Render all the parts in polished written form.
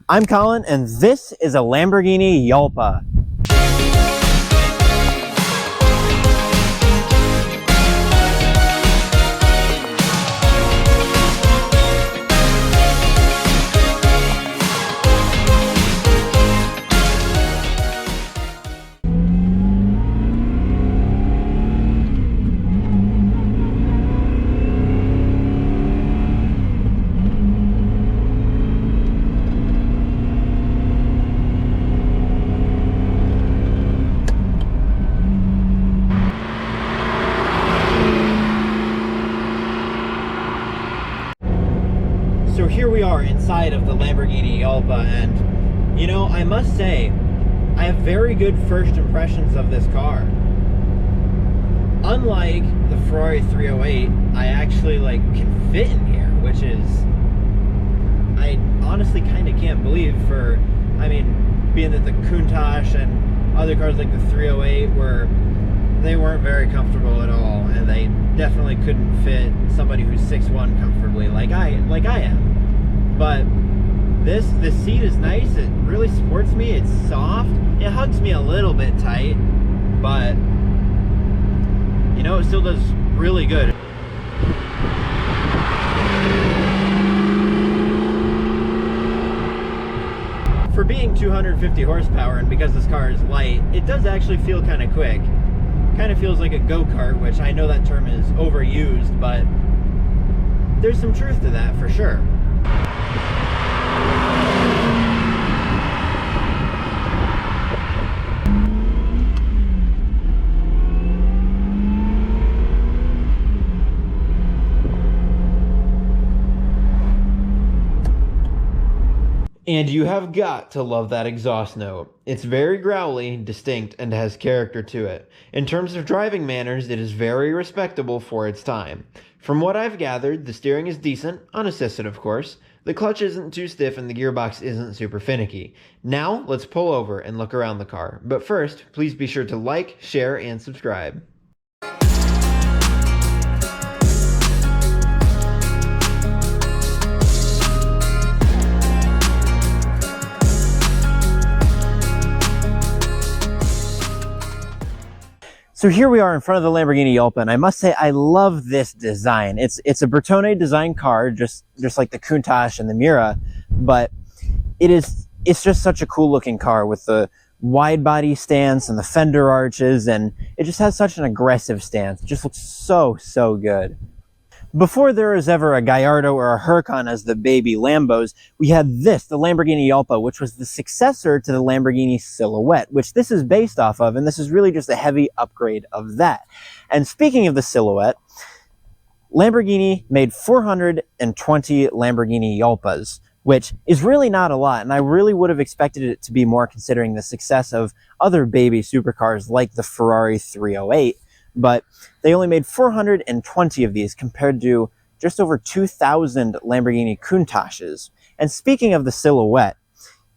I'm Colin, and this is a Lamborghini Jalpa. So here we are inside of the Lamborghini Jalpa, and you know, I must say, I have very good first impressions of this car. Unlike the Ferrari 308, I actually can fit in here, which is, I honestly kind of can't believe being that the Countach and other cars like the 308 they weren't very comfortable at all, and they definitely couldn't fit somebody who's 6'1" comfortably like I am. But this seat is nice. It really supports me. It's soft. It hugs me a little bit tight, but you know, it still does really good. For being 250 horsepower, and because this car is light, it does actually feel kind of quick. Kind of feels like a go-kart, which I know that term is overused, but there's some truth to that for sure. And you have got to love that exhaust note. It's very growly, distinct, and has character to it. In terms of driving manners, it is very respectable for its time. From what I've gathered, the steering is decent, unassisted of course. The clutch isn't too stiff and the gearbox isn't super finicky. Now, let's pull over and look around the car. But first, please be sure to like, share, and subscribe. So here we are in front of the Lamborghini Jalpa, and I must say I love this design. It's a Bertone design car, just like the Countach and the Miura, but it's just such a cool looking car with the wide body stance and the fender arches, and it just has such an aggressive stance. It just looks so good. Before there was ever a Gallardo or a Huracan as the baby Lambos, we had this, the Lamborghini Jalpa, which was the successor to the Lamborghini Silhouette, which this is based off of, and this is really just a heavy upgrade of that. And speaking of the Silhouette, Lamborghini made 420 Lamborghini Jalpas, which is really not a lot, and I really would have expected it to be more considering the success of other baby supercars like the Ferrari 308. But they only made 420 of these compared to just over 2,000 Lamborghini Countaches. And speaking of the Silhouette,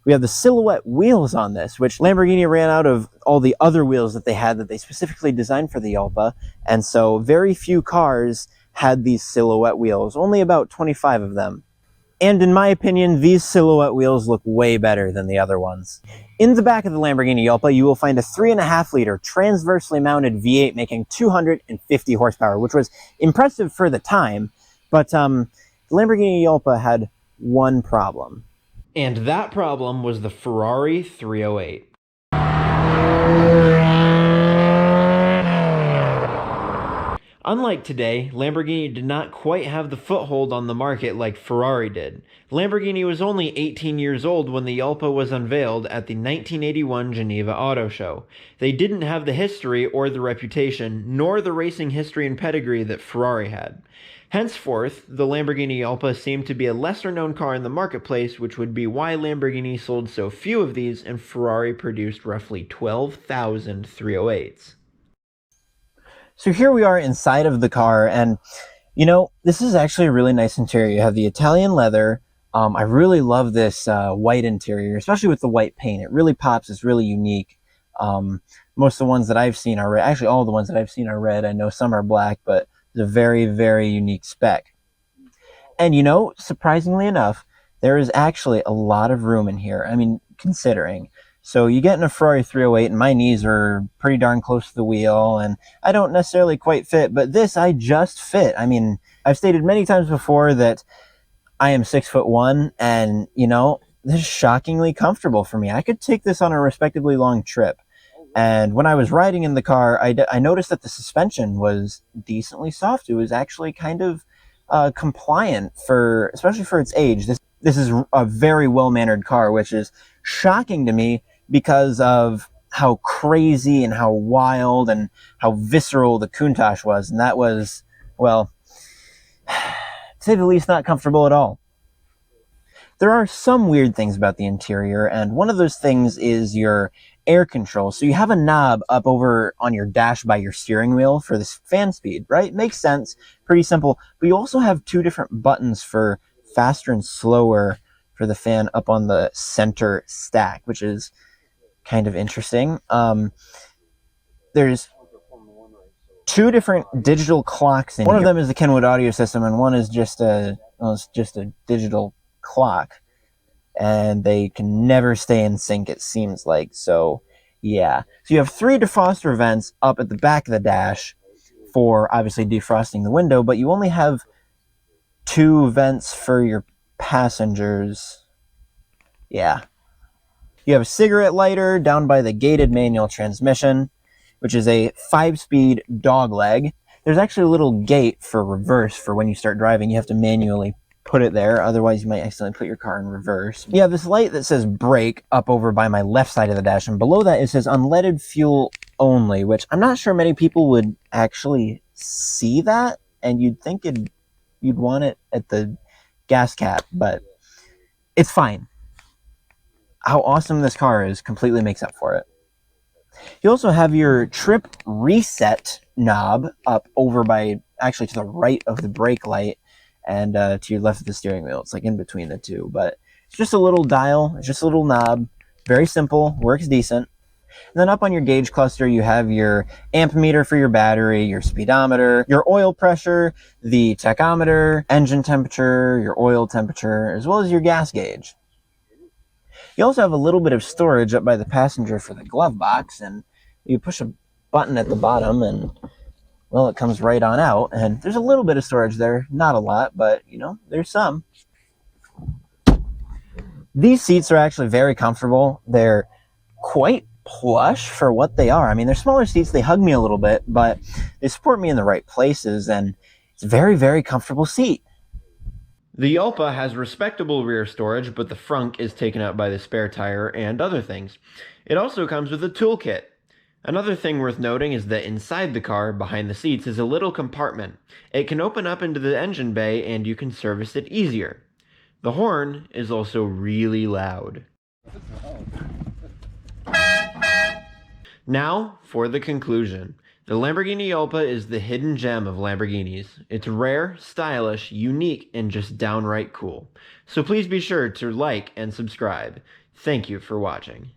we have the Silhouette wheels on this, which Lamborghini ran out of all the other wheels that they had that they specifically designed for the Jalpa. And so very few cars had these Silhouette wheels, only about 25 of them. And in my opinion, these Silhouette wheels look way better than the other ones. In the back of the Lamborghini Jalpa, you will find a 3.5-liter transversely mounted V8 making 250 horsepower, which was impressive for the time, but the Lamborghini Jalpa had one problem. And that problem was the Ferrari 308. Unlike today, Lamborghini did not quite have the foothold on the market like Ferrari did. Lamborghini was only 18 years old when the Jalpa was unveiled at the 1981 Geneva Auto Show. They didn't have the history or the reputation, nor the racing history and pedigree that Ferrari had. Henceforth, the Lamborghini Jalpa seemed to be a lesser-known car in the marketplace, which would be why Lamborghini sold so few of these and Ferrari produced roughly 12,000 308s. So here we are inside of the car, and you know, this is actually a really nice interior. You have the Italian leather. I really love this white interior, especially with the white paint. It really pops. It's really unique. Most of the ones that I've seen are red. Actually, all the ones that I've seen are red. I know some are black, but it's a very, very unique spec. And you know, surprisingly enough, There is actually a lot of room in here. I mean, considering. So you get in a Ferrari 308 and my knees are pretty darn close to the wheel and I don't necessarily quite fit, but this I just fit. I mean, I've stated many times before that I am 6'1", and you know, this is shockingly comfortable for me. I could take this on a respectively long trip. And when I was riding in the car, I noticed that the suspension was decently soft. It was actually kind of compliant for, especially for its age. This is a very well-mannered car, which is shocking to me because of how crazy and how wild and how visceral the Countach was. And that was, well, to say the least, not comfortable at all. There are some weird things about the interior, and one of those things is your air control. So you have a knob up over on your dash by your steering wheel for this fan speed, right? Makes sense, pretty simple. But you also have two different buttons for faster and slower for the fan up on the center stack, which is kind of interesting. There's two different digital clocks in here. One of them is the Kenwood audio system, and one is just a digital clock, and they can never stay in sync, it seems like. So yeah, so you have three defroster vents up at the back of the dash for obviously defrosting the window, but you only have two vents for your passengers. Yeah, you have a cigarette lighter down by the gated manual transmission, which is a 5-speed dog leg. There's actually a little gate for reverse for when you start driving. You have to manually put it there, otherwise you might accidentally put your car in reverse. You have this light that says brake up over by my left side of the dash, and below that it says unleaded fuel only, which I'm not sure many people would actually see that, and you'd think you'd want it at the gas cap, but it's fine. How awesome this car is completely makes up for it. You also have your trip reset knob up over by, actually to the right of the brake light, and to your left of the steering wheel. It's like in between the two, but it's just a little dial, it's just a little knob, very simple, works decent. And then up on your gauge cluster, you have your amp meter for your battery, your speedometer, your oil pressure, the tachometer, engine temperature, your oil temperature, as well as your gas gauge. You also have a little bit of storage up by the passenger for the glove box, and you push a button at the bottom and, well, it comes right on out, and there's a little bit of storage there. Not a lot, but, you know, there's some. These seats are actually very comfortable. They're quite plush for what they are. I mean, they're smaller seats. They hug me a little bit, but they support me in the right places, and it's a very, very comfortable seat. The Jalpa has respectable rear storage, but the frunk is taken up by the spare tire and other things. It also comes with a toolkit. Another thing worth noting is that inside the car, behind the seats, is a little compartment. It can open up into the engine bay and you can service it easier. The horn is also really loud. Now, for the conclusion. The Lamborghini Jalpa is the hidden gem of Lamborghinis. It's rare, stylish, unique, and just downright cool. So please be sure to like and subscribe. Thank you for watching.